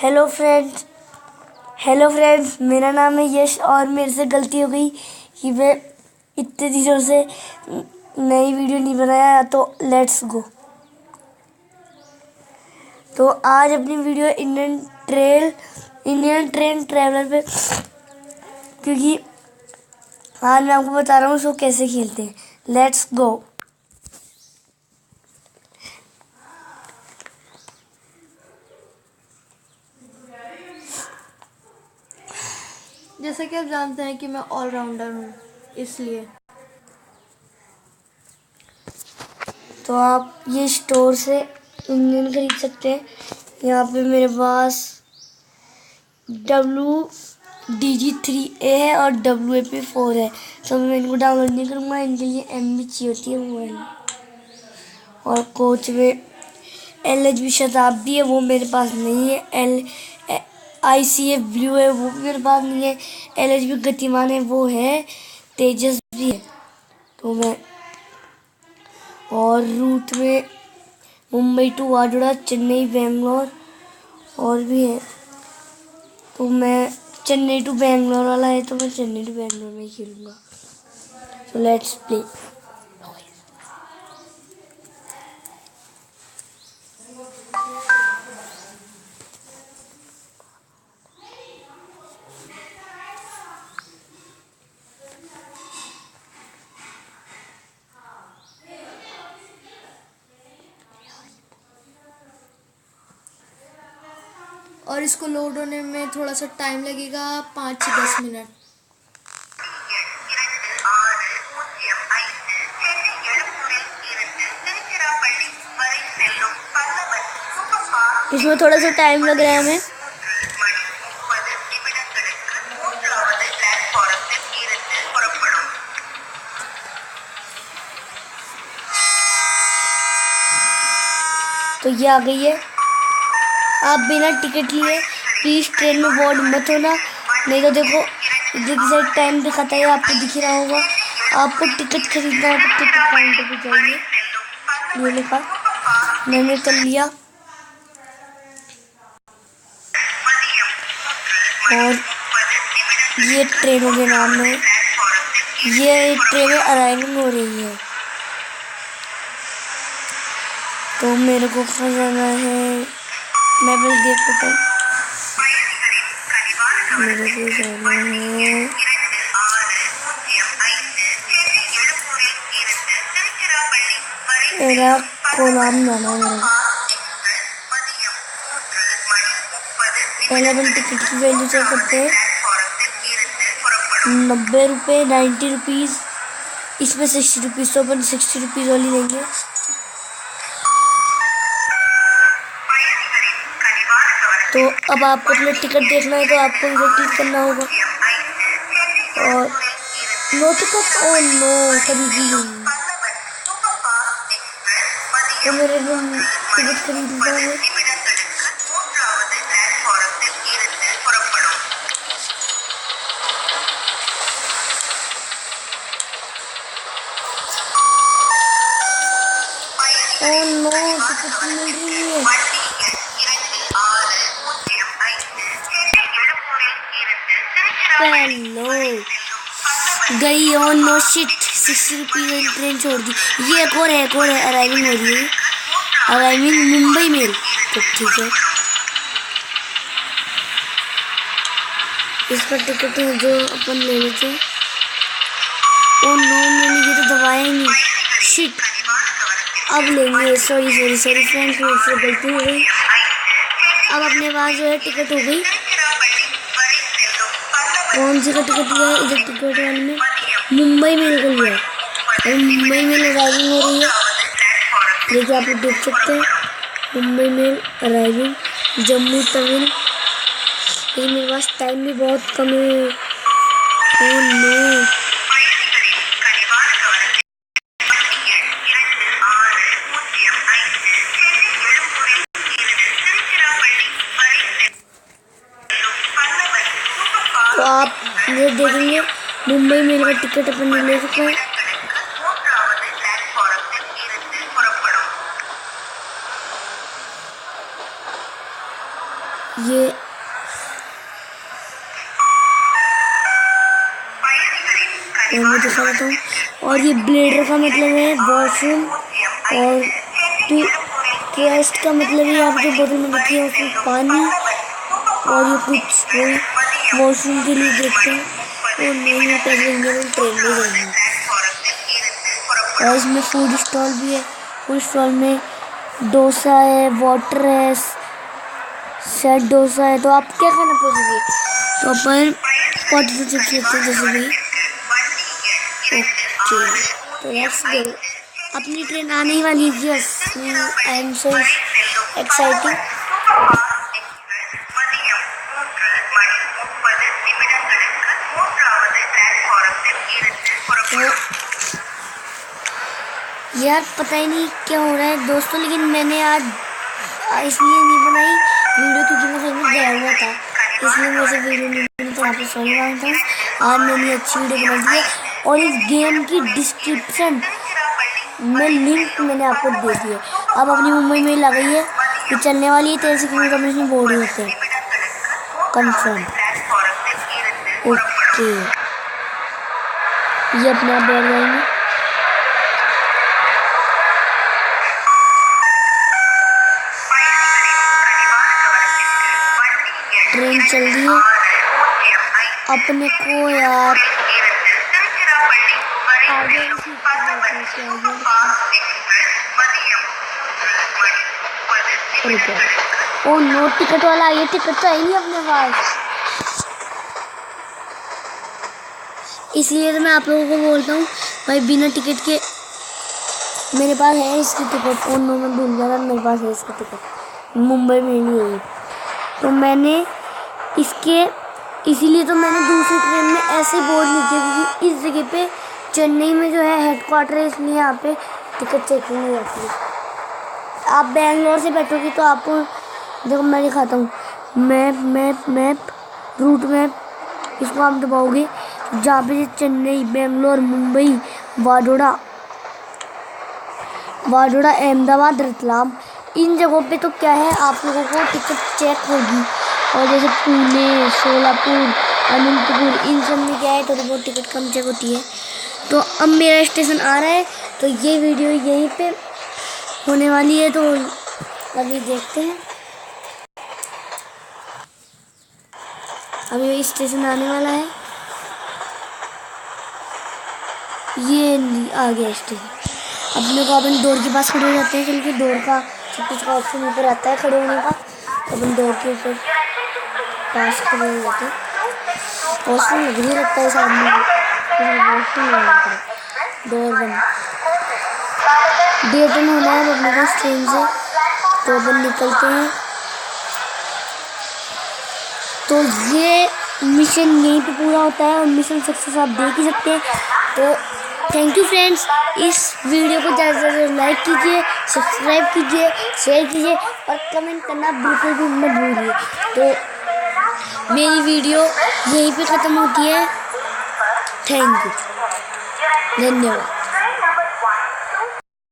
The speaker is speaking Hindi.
हेलो फ्रेंड्स मेरा नाम है यश और मेरे से गलती हो गई कि मैं इतने दिनों से नई वीडियो नहीं बनाया। तो लेट्स गो। तो आज अपनी वीडियो इंडियन ट्रेन ट्रैवलर पे, क्योंकि आज मैं आपको बता रहा हूँ उसको कैसे खेलते हैं। Let's go. जैसा कि आप जानते हैं कि मैं ऑलराउंडर हूँ, इसलिए तो आप ये स्टोर से इंजन खरीद सकते हैं। यहाँ पे मेरे पास WDG3A है और WAP4 है। तो मैं इनको डाउनलोड नहीं करूँगा, इनके लिए MB चाहिए होती है मोबाइल में। और कोच में LHB शताब्दी है, वो मेरे पास नहीं है। ICF ब्लू है, वो भी मेरे पास नहीं है। LHB गतिमान है, वो है। तेजस भी है। तो मैं और रूट में मुंबई टू आजोड़ा, चेन्नई बेंगलोर और भी है। तो मैं चेन्नई टू बेंगलोर वाला है, तो मैं चेन्नई टू बेंगलोर में ही खेलूँगा। तो लेट्स प्ले। और इसको लोड होने में थोड़ा सा टाइम लगेगा, 5 से 10 मिनट। इसमें थोड़ा सा टाइम लग रहा है हमें। तो ये आ गई है। आप बिना टिकट लिए प्लीज ट्रेन में बोर्ड मत होना, नहीं तो देखो इधर की साइड टाइम दिखाता है, आपको दिख रहा होगा। आपको टिकट खरीदना है तो टिकट काउंटर पे जाइए। ये लिखा, मैंने कर लिया। और ये ट्रेनों के नाम है, ये ट्रेनें अराइविंग हो रही है। तो मेरे को कहाँ जाना है, मैं बस देख लेता हूँ। मेरे को जाना है एर्नाकुलम जाना है। पहले अपन टिकट की वैल्यू चेक करते हैं। 90 रुपये, 90 रुपीज़, इसमें 60 रुपीज़। तो अपन 60 रुपीज़ वाली लेंगे। तो अब आपको अपना टिकट देखना है, तो आपको इधर क्लिक करना होगा। और नो टिकट, ओ नो, खरीदी नहीं। तो मेरे टिकट खरीद लिया है। ओ नो, टिकट मिल रही है। हेलो गई। और नो शिट, 60 रुपीज़ ट्रेन छोड़ दी। ये एक और है अराइविंग हो रही है। Arriving Mumbai mail. तो ठीक है, इसका टिकट है जो अपन ले लेते हैं। ओ नो, मैंने ये तो दबाया ही नहीं। शिट, अब लेंगे। सॉरी फ्रेंड्स, मुझसे गलती हो गई। अब अपने पास जो है टिकट हो गई। कौन सी का टिकट लिया है? इधर टिकट वाले में मुंबई मेल का लिया है। और मुंबई मेल अराइविंग हो रही है, देखिए आप लोग देख सकते हैं। Mumbai mail arriving Jammu Tawi. लेकिन मेरे पास टाइम भी बहुत कम है। ओ नो, तो आप ये देखेंगे मुंबई मेल का टिकट अपन ने ले चुका है। ये मैं दिखा देता हूँ। और ये ब्लेडर का मतलब है वॉशरूम, और ट्रेस्ट का मतलब है यहाँ पे जो बोतल में रखी है उसमें पानी, और ये कुछ वॉशरूम के लिए देखते हैं। और नहीं पैसेंजर हम ट्रेन में जाएंगे। और इसमें फूड स्टॉल भी है। फूड स्टॉल में डोसा है, वाटर है, सेट डोसा है। तो आप क्या खाना पसंद है? तो अपन पोटैटो चिप्स लेते हैं जैसे भी। ओके, तो लेट्स गो। अपनी ट्रेन आने ही वाली है। Yes, I am so exciting. यार पता ही नहीं क्या हो रहा है दोस्तों, लेकिन मैंने आज इसलिए नहीं बनाई वीडियो क्योंकि मैं कहीं गया हुआ था, इसलिए मुझे वीडियो नहीं बनी। तो यहाँ पे सॉरी मांगता हूँ। आज मैंने अच्छी वीडियो बना दी है, और इस गेम की डिस्क्रिप्शन में लिंक मैंने आपको दे दी है। अब अपनी मुंबई में लग गई है, ये चलने वाली है 13 किलोमीटर में, इसमें बोर्ड होते हैं कन्फर्म। ओके, ये अपने आप बैठ जाएंगे। ट्रेन चल रही है। अपने को यार ओ नो, टिकट वाला ये टिकट तो है नहीं अपने पास, इसलिए तो मैं आप लोगों को बोलता हूँ भाई बिना टिकट के। मेरे पास है इसकी टिकट। ओ नो, मैं भूल गया, मेरे पास है इसका टिकट, मुंबई में नहीं है। तो मैंने इसके इसीलिए तो मैंने दूसरी ट्रेन में ऐसे बोर्ड लिखे क्योंकि इस जगह पे चेन्नई में जो है हेडक्वार्टर है, इसलिए यहाँ पे टिकट चेकिंग नहीं होती है। आप बेंगलोर से बैठोगे तो आपको देखो मैं दिखाता हूँ, मैप रूट मैप, इसको आप दबाओगे जहाँ पे चेन्नई, बेंगलोर, मुंबई, वाडोड़ा, अहमदाबाद, रतलाम, इन जगहों पे तो क्या है आप लोगों को टिकट चेक होगी। और जैसे पुणे, सोलापुर, अनंतपुर, इन सब में क्या है तो बहुत टिकट कम चेक होती है। तो अब मेरा स्टेशन आ रहा है, तो ये वीडियो यहीं पे होने वाली है, तो अभी देखते हैं। अभी स्टेशन आने वाला है, ये आ गया स्टेशन। अपने को अपन डोर के पास खड़े हो जाते हैं, क्योंकि डोर का सब कुछ का ऑप्शन ऊपर आता है खड़े होने का। तो अपन डोर के ऊपर पास खड़े हो जाते हैं। वॉशरूम लग ही लगता है सामने, वॉशरूम डोर बंद। डे 10 होना है अपने पास ट्रेन से, तो अपन निकलते हैं। तो ये मिशन यहीं पे पूरा होता है, और मिशन सक्सेस आप देख ही सकते हैं। तो थैंक यू फ्रेंड्स, इस वीडियो को ज़्यादा से ज़्यादा लाइक कीजिए, सब्सक्राइब कीजिए, शेयर कीजिए, और कमेंट करना बिल्कुल भी मत भूलिए। तो मेरी वीडियो यहीं पे ख़त्म होती है। थैंक यू, धन्यवाद।